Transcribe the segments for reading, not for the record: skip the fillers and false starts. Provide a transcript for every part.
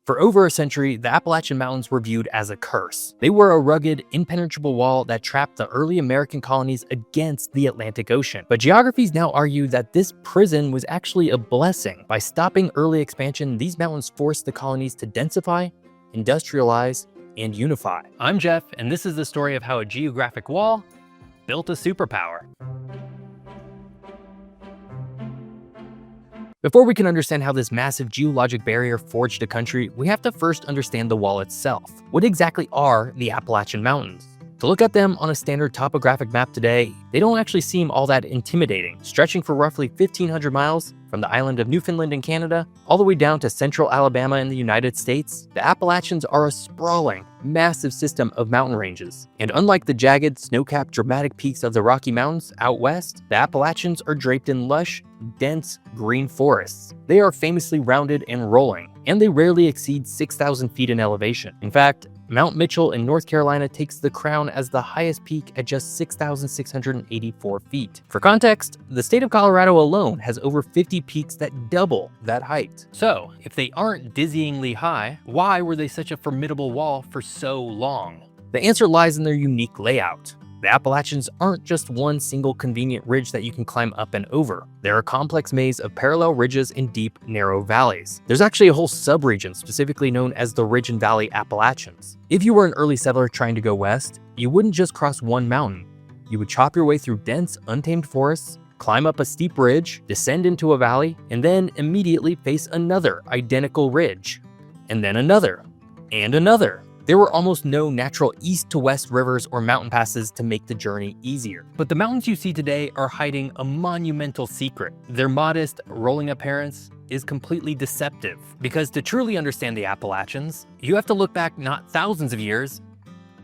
For over a century, the Appalachian Mountains were viewed as a curse. They were a rugged, impenetrable wall that trapped the early American colonies against the Atlantic Ocean. But geographers now argue that this prison was actually a blessing. By stopping early expansion, these mountains forced the colonies to densify, industrialize, and unify. I'm Jeff, and this is the story of how a geographic wall built a superpower. Before we can understand how this massive geologic barrier forged a country, we have to first understand the wall itself. What exactly are the Appalachian Mountains? To look at them on a standard topographic map today, they don't actually seem all that intimidating, stretching for roughly 1,500 miles from the island of Newfoundland in Canada all the way down to central Alabama in the United States. The Appalachians are a sprawling, massive system of mountain ranges. And unlike the jagged, snow-capped dramatic peaks of the Rocky Mountains out west, the Appalachians are draped in lush, dense green forests. They are famously rounded and rolling, and they rarely exceed 6,000 feet in elevation. In fact, Mount Mitchell in North Carolina takes the crown as the highest peak at just 6,684 feet. For context, the state of Colorado alone has over 50 peaks that double that height. So, if they aren't dizzyingly high, why were they such a formidable wall for so long? The answer lies in their unique layout. The Appalachians aren't just one single convenient ridge that you can climb up and over. They're a complex maze of parallel ridges and deep, narrow valleys. There's actually a whole subregion specifically known as the Ridge and Valley Appalachians. If you were an early settler trying to go west, you wouldn't just cross one mountain. You would chop your way through dense, untamed forests, climb up a steep ridge, descend into a valley, and then immediately face another identical ridge. And then another, and another. There were almost no natural east to west rivers or mountain passes to make the journey easier. But the mountains you see today are hiding a monumental secret. Their modest, rolling appearance is completely deceptive. Because to truly understand the Appalachians, you have to look back not thousands of years,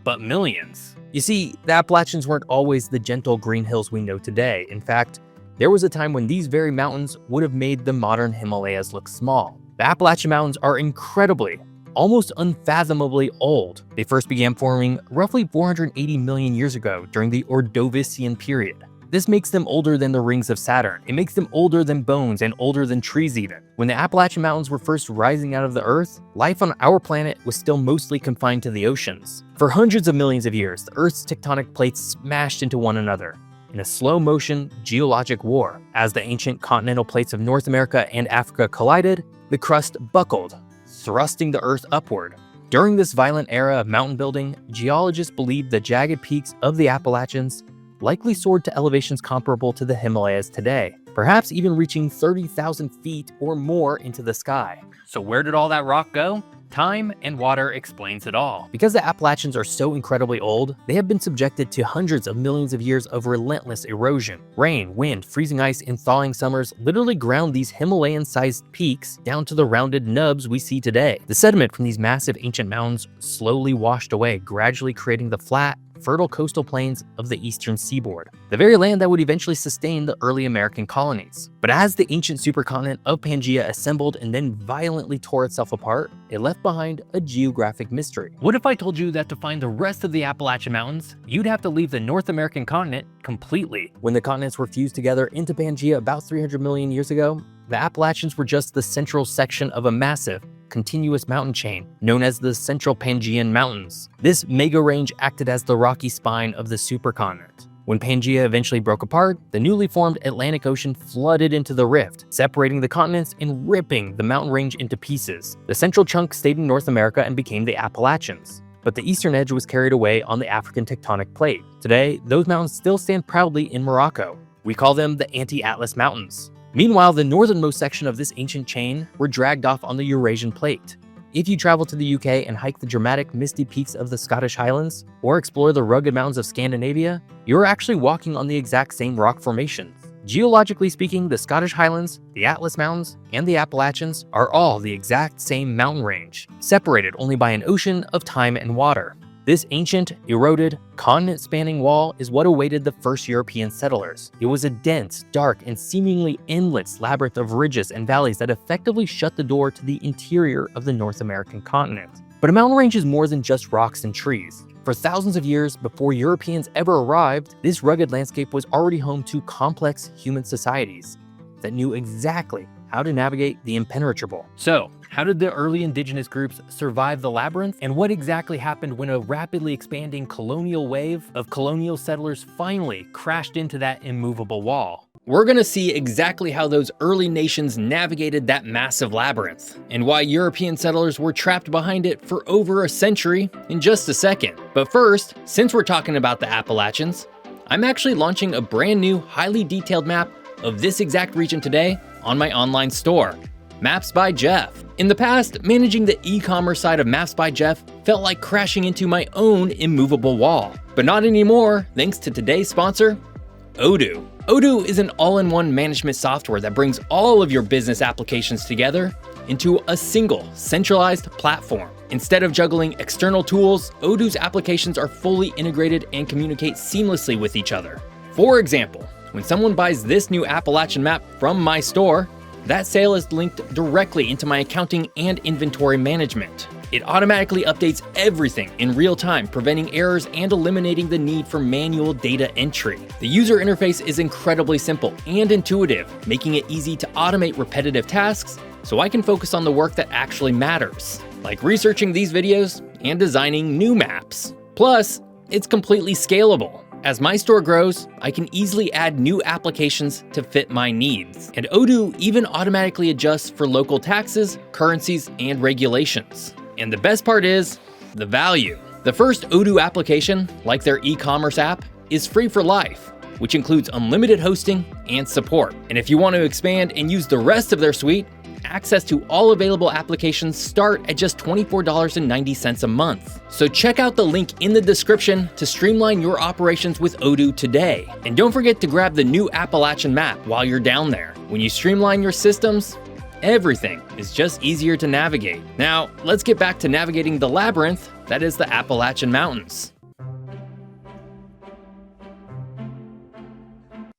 but millions. You see, the Appalachians weren't always the gentle green hills we know today. In fact, there was a time when these very mountains would have made the modern Himalayas look small. The Appalachian Mountains are incredibly, almost unfathomably old. They first began forming roughly 480 million years ago during the Ordovician period. This makes them older than the rings of Saturn. It makes them older than bones and older than trees even. When the Appalachian Mountains were first rising out of the earth, life on our planet was still mostly confined to the oceans. For hundreds of millions of years, the Earth's tectonic plates smashed into one another in a slow-motion geologic war. As the ancient continental plates of North America and Africa collided, the crust buckled, thrusting the Earth upward. During this violent era of mountain building, geologists believed the jagged peaks of the Appalachians likely soared to elevations comparable to the Himalayas today, perhaps even reaching 30,000 feet or more into the sky. So where did all that rock go? Time and water explains it all. Because the Appalachians are so incredibly old, they have been subjected to hundreds of millions of years of relentless erosion. Rain, wind, freezing ice, and thawing summers literally ground these Himalayan-sized peaks down to the rounded nubs we see today. The sediment from these massive ancient mountains slowly washed away, gradually creating the flat, fertile coastal plains of the eastern seaboard, the very land that would eventually sustain the early American colonies. But as the ancient supercontinent of Pangaea assembled and then violently tore itself apart, it left behind a geographic mystery. What if I told you that to find the rest of the Appalachian Mountains, you'd have to leave the North American continent completely? When the continents were fused together into Pangaea about 300 million years ago, the Appalachians were just the central section of a massive, continuous mountain chain known as the Central Pangaean Mountains. This mega range acted as the rocky spine of the supercontinent. When Pangaea eventually broke apart, the newly formed Atlantic Ocean flooded into the rift, separating the continents and ripping the mountain range into pieces. The central chunk stayed in North America and became the Appalachians, but the eastern edge was carried away on the African tectonic plate. Today, those mountains still stand proudly in Morocco. We call them the Anti-Atlas Mountains. Meanwhile, the northernmost section of this ancient chain were dragged off on the Eurasian plate. If you travel to the UK and hike the dramatic misty peaks of the Scottish Highlands, or explore the rugged mountains of Scandinavia, you're actually walking on the exact same rock formations. Geologically speaking, the Scottish Highlands, the Atlas Mountains, and the Appalachians are all the exact same mountain range, separated only by an ocean of time and water. This ancient, eroded, continent-spanning wall is what awaited the first European settlers. It was a dense, dark, and seemingly endless labyrinth of ridges and valleys that effectively shut the door to the interior of the North American continent. But a mountain range is more than just rocks and trees. For thousands of years before Europeans ever arrived, this rugged landscape was already home to complex human societies that knew exactly how to navigate the impenetrable. So, how did the early indigenous groups survive the labyrinth? And what exactly happened when a rapidly expanding colonial wave of colonial settlers finally crashed into that immovable wall? We're gonna see exactly how those early nations navigated that massive labyrinth, and why European settlers were trapped behind it for over a century in just a second. But first, since we're talking about the Appalachians, I'm actually launching a brand new, highly detailed map of this exact region today on my online store, Maps by Geoff. In the past, managing the e-commerce side of Maps by Geoff felt like crashing into my own immovable wall. But not anymore, thanks to today's sponsor, Odoo. Odoo is an all-in-one management software that brings all of your business applications together into a single, centralized platform. Instead of juggling external tools, Odoo's applications are fully integrated and communicate seamlessly with each other. For example, when someone buys this new Appalachian map from my store, that sale is linked directly into my accounting and inventory management. It automatically updates everything in real time, preventing errors and eliminating the need for manual data entry. The user interface is incredibly simple and intuitive, making it easy to automate repetitive tasks so I can focus on the work that actually matters, like researching these videos and designing new maps. Plus, it's completely scalable. As my store grows, I can easily add new applications to fit my needs. And Odoo even automatically adjusts for local taxes, currencies, and regulations. And the best part is the value. The first Odoo application, like their e-commerce app, is free for life, which includes unlimited hosting and support. And if you want to expand and use the rest of their suite, access to all available applications start at just $24.90 a month. So check out the link in the description to streamline your operations with Odoo today. And don't forget to grab the new Appalachian map while you're down there. When you streamline your systems, everything is just easier to navigate. Now, let's get back to navigating the labyrinth that is the Appalachian Mountains.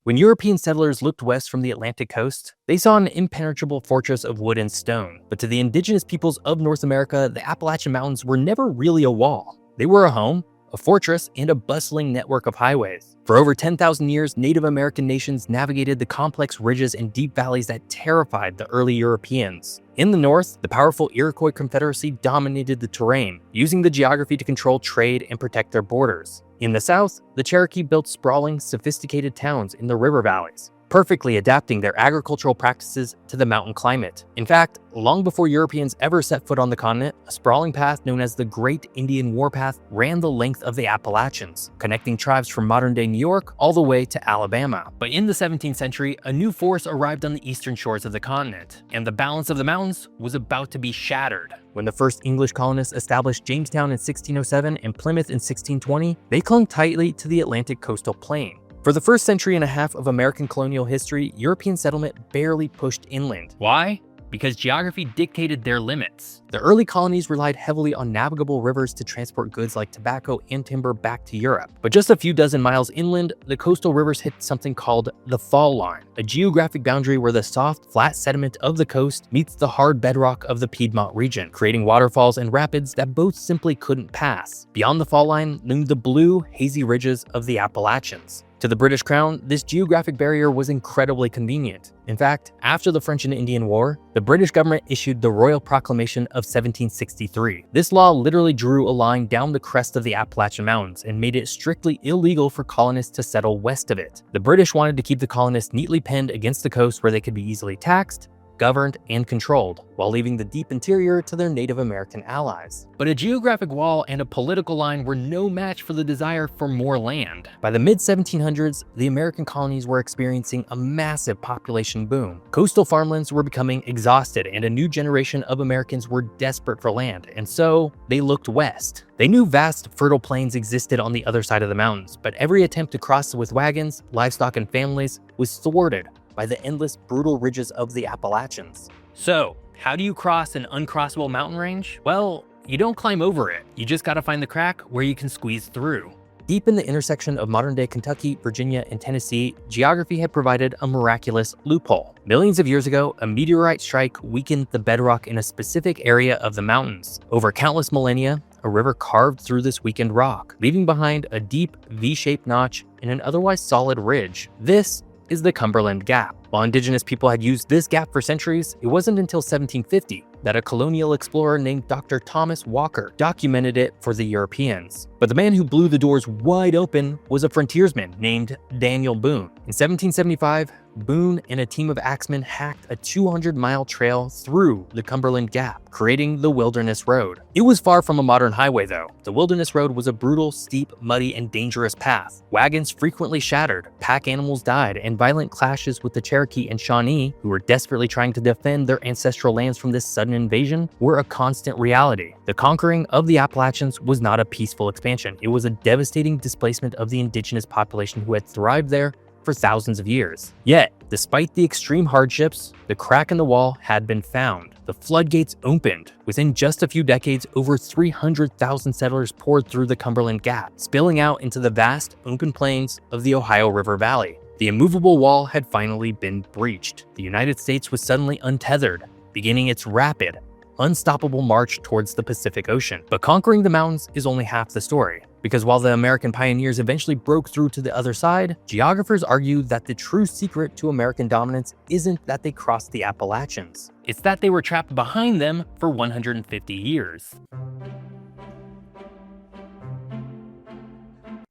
When European settlers looked west from the Atlantic coast, they saw an impenetrable fortress of wood and stone. But to the indigenous peoples of North America, the Appalachian Mountains were never really a wall. They were a home, a fortress, and a bustling network of highways. For over 10,000 years, Native American nations navigated the complex ridges and deep valleys that terrified the early Europeans. In the north, the powerful Iroquois Confederacy dominated the terrain, using the geography to control trade and protect their borders. In the south, the Cherokee built sprawling, sophisticated towns in the river valleys, perfectly adapting their agricultural practices to the mountain climate. In fact, long before Europeans ever set foot on the continent, a sprawling path known as the Great Indian Warpath ran the length of the Appalachians, connecting tribes from modern-day New York all the way to Alabama. But in the 17th century, a new force arrived on the eastern shores of the continent, and the balance of the mountains was about to be shattered. When the first English colonists established Jamestown in 1607 and Plymouth in 1620, they clung tightly to the Atlantic coastal plain. For the first century and a half of American colonial history, European settlement barely pushed inland. Why? Because geography dictated their limits. The early colonies relied heavily on navigable rivers to transport goods like tobacco and timber back to Europe. But just a few dozen miles inland, the coastal rivers hit something called the fall line, a geographic boundary where the soft, flat sediment of the coast meets the hard bedrock of the Piedmont region, creating waterfalls and rapids that boats simply couldn't pass. Beyond the fall line loomed the blue, hazy ridges of the Appalachians. To the British Crown, this geographic barrier was incredibly convenient. In fact, after the French and Indian War, the British government issued the Royal Proclamation of 1763. This law literally drew a line down the crest of the Appalachian Mountains and made it strictly illegal for colonists to settle west of it. The British wanted to keep the colonists neatly penned against the coast where they could be easily taxed, governed, and controlled, while leaving the deep interior to their Native American allies. But a geographic wall and a political line were no match for the desire for more land. By the mid-1700s, the American colonies were experiencing a massive population boom. Coastal farmlands were becoming exhausted, and a new generation of Americans were desperate for land, and so they looked west. They knew vast, fertile plains existed on the other side of the mountains, but every attempt to cross with wagons, livestock, and families was thwarted by the endless, brutal ridges of the Appalachians. So, how do you cross an uncrossable mountain range? Well, you don't climb over it. You just gotta find the crack where you can squeeze through. Deep in the intersection of modern-day Kentucky, Virginia, and Tennessee, geography had provided a miraculous loophole. Millions of years ago, a meteorite strike weakened the bedrock in a specific area of the mountains. Over countless millennia, a river carved through this weakened rock, leaving behind a deep V-shaped notch in an otherwise solid ridge. This is the Cumberland Gap. While indigenous people had used this gap for centuries, it wasn't until 1750 that a colonial explorer named Dr. Thomas Walker documented it for the Europeans. But the man who blew the doors wide open was a frontiersman named Daniel Boone. In 1775, Boone and a team of axemen hacked a 200-mile trail through the Cumberland Gap, creating the Wilderness Road. It was far from a modern highway though. The Wilderness Road was a brutal, steep, muddy, and dangerous path. Wagons frequently shattered, pack animals died, and violent clashes with the Cherokee and Shawnee, who were desperately trying to defend their ancestral lands from this sudden invasion, were a constant reality. The conquering of the Appalachians was not a peaceful expansion. It was a devastating displacement of the indigenous population who had thrived there for thousands of years. Yet, despite the extreme hardships, the crack in the wall had been found. The floodgates opened. Within just a few decades, over 300,000 settlers poured through the Cumberland Gap, spilling out into the vast, open plains of the Ohio River Valley. The immovable wall had finally been breached. The United States was suddenly untethered, beginning its rapid, unstoppable march towards the Pacific Ocean. But conquering the mountains is only half the story, because while the American pioneers eventually broke through to the other side, geographers argue that the true secret to American dominance isn't that they crossed the Appalachians. It's that they were trapped behind them for 150 years.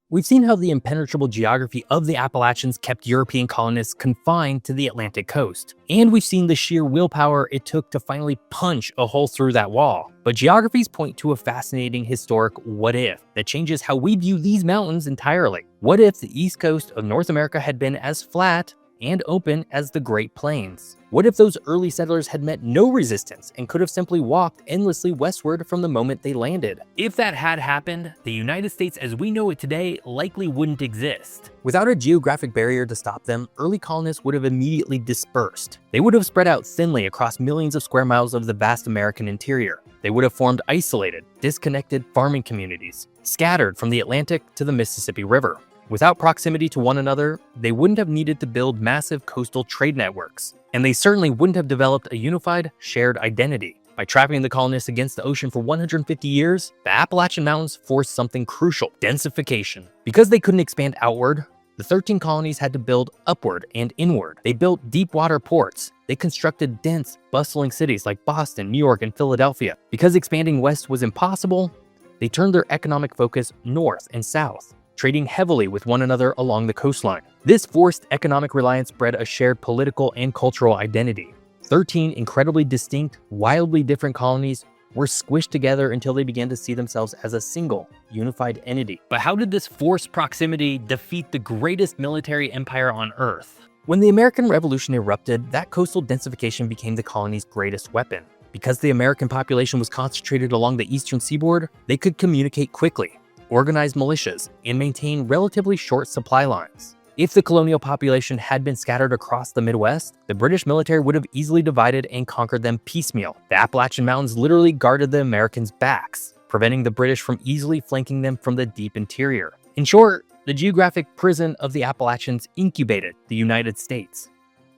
We've seen how the impenetrable geography of the Appalachians kept European colonists confined to the Atlantic coast. And we've seen the sheer willpower it took to finally punch a hole through that wall. But geographies point to a fascinating historic what if that changes how we view these mountains entirely. What if the east coast of North America had been as flat and open as the Great Plains? What if those early settlers had met no resistance and could have simply walked endlessly westward from the moment they landed? If that had happened, the United States as we know it today likely wouldn't exist. Without a geographic barrier to stop them, early colonists would have immediately dispersed. They would have spread out thinly across millions of square miles of the vast American interior. They would have formed isolated, disconnected farming communities, scattered from the Atlantic to the Mississippi River. Without proximity to one another, they wouldn't have needed to build massive coastal trade networks, and they certainly wouldn't have developed a unified, shared identity. By trapping the colonists against the ocean for 150 years, the Appalachian Mountains forced something crucial: densification. Because they couldn't expand outward, the 13 colonies had to build upward and inward. They built deep water ports. They constructed dense, bustling cities like Boston, New York, and Philadelphia. Because expanding west was impossible, they turned their economic focus north and south, trading heavily with one another along the coastline. This forced economic reliance bred a shared political and cultural identity. 13 incredibly distinct, wildly different colonies were squished together until they began to see themselves as a single, unified entity. But how did this forced proximity defeat the greatest military empire on Earth? When the American Revolution erupted, that coastal densification became the colony's greatest weapon. Because the American population was concentrated along the eastern seaboard, they could communicate quickly, organize militias, and maintain relatively short supply lines. If the colonial population had been scattered across the Midwest, the British military would have easily divided and conquered them piecemeal. The Appalachian Mountains literally guarded the Americans' backs, preventing the British from easily flanking them from the deep interior. In short, the geographic prison of the Appalachians incubated the United States.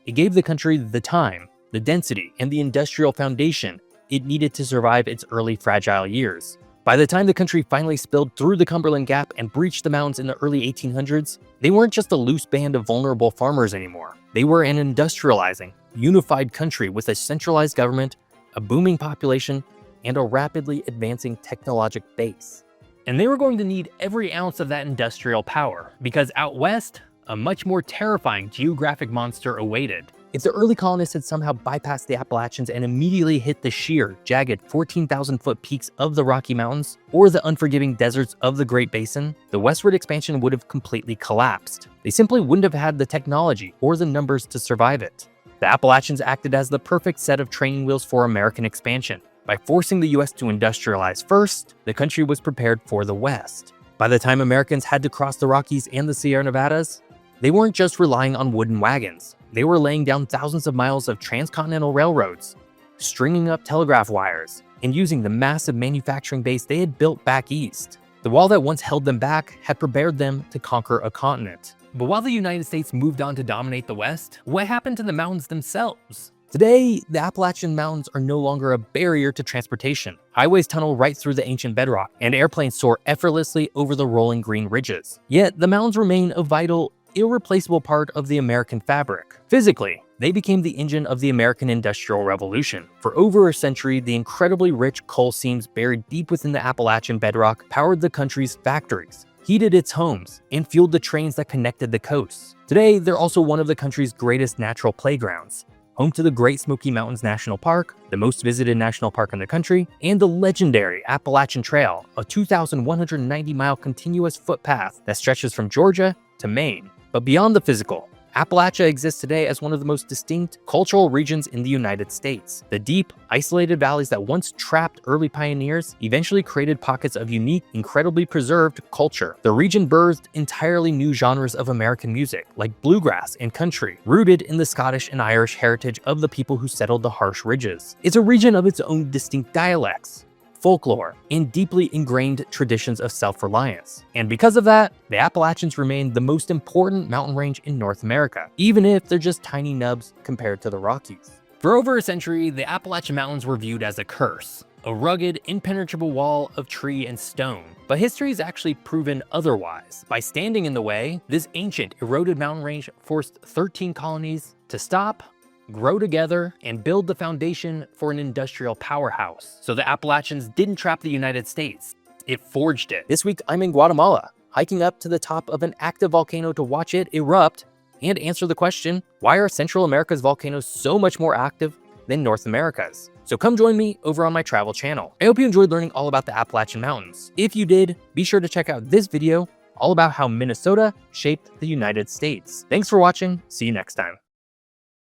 It gave the country the time, the density, and the industrial foundation it needed to survive its early fragile years. By the time the country finally spilled through the Cumberland Gap and breached the mountains in the early 1800s, they weren't just a loose band of vulnerable farmers anymore. They were an industrializing, unified country with a centralized government, a booming population, and a rapidly advancing technologic base. And they were going to need every ounce of that industrial power, because out west, a much more terrifying geographic monster awaited. If the early colonists had somehow bypassed the Appalachians and immediately hit the sheer, jagged 14,000-foot peaks of the Rocky Mountains or the unforgiving deserts of the Great Basin, the westward expansion would have completely collapsed. They simply wouldn't have had the technology or the numbers to survive it. The Appalachians acted as the perfect set of training wheels for American expansion. By forcing the US to industrialize first, the country was prepared for the West. By the time Americans had to cross the Rockies and the Sierra Nevadas, they weren't just relying on wooden wagons. They were laying down thousands of miles of transcontinental railroads, stringing up telegraph wires, and using the massive manufacturing base they had built back east. The wall that once held them back had prepared them to conquer a continent. But while the United States moved on to dominate the West, what happened to the mountains themselves? Today, the Appalachian Mountains are no longer a barrier to transportation. Highways tunnel right through the ancient bedrock, and airplanes soar effortlessly over the rolling green ridges. Yet, the mountains remain a vital, irreplaceable part of the American fabric. Physically, they became the engine of the American Industrial Revolution. For over a century, the incredibly rich coal seams buried deep within the Appalachian bedrock powered the country's factories, heated its homes, and fueled the trains that connected the coasts. Today, they're also one of the country's greatest natural playgrounds, home to the Great Smoky Mountains National Park, the most visited national park in the country, and the legendary Appalachian Trail, a 2,190-mile continuous footpath that stretches from Georgia to Maine. But beyond the physical, Appalachia exists today as one of the most distinct cultural regions in the United States. The deep, isolated valleys that once trapped early pioneers eventually created pockets of unique, incredibly preserved culture. The region birthed entirely new genres of American music, like bluegrass and country, rooted in the Scottish and Irish heritage of the people who settled the harsh ridges. It's a region of its own distinct dialects, folklore, and deeply ingrained traditions of self-reliance. And because of that, the Appalachians remain the most important mountain range in North America, even if they're just tiny nubs compared to the Rockies. For over a century, the Appalachian Mountains were viewed as a curse, a rugged, impenetrable wall of tree and stone. But history has actually proven otherwise. By standing in the way, this ancient, eroded mountain range forced 13 colonies to stop, grow together, and build the foundation for an industrial powerhouse. So the Appalachians didn't trap the United States, it forged it. This week, I'm in Guatemala, hiking up to the top of an active volcano to watch it erupt and answer the question, why are Central America's volcanoes so much more active than North America's? So come join me over on my travel channel. I hope you enjoyed learning all about the Appalachian Mountains. If you did, be sure to check out this video all about how Minnesota shaped the United States. Thanks for watching, see you next time.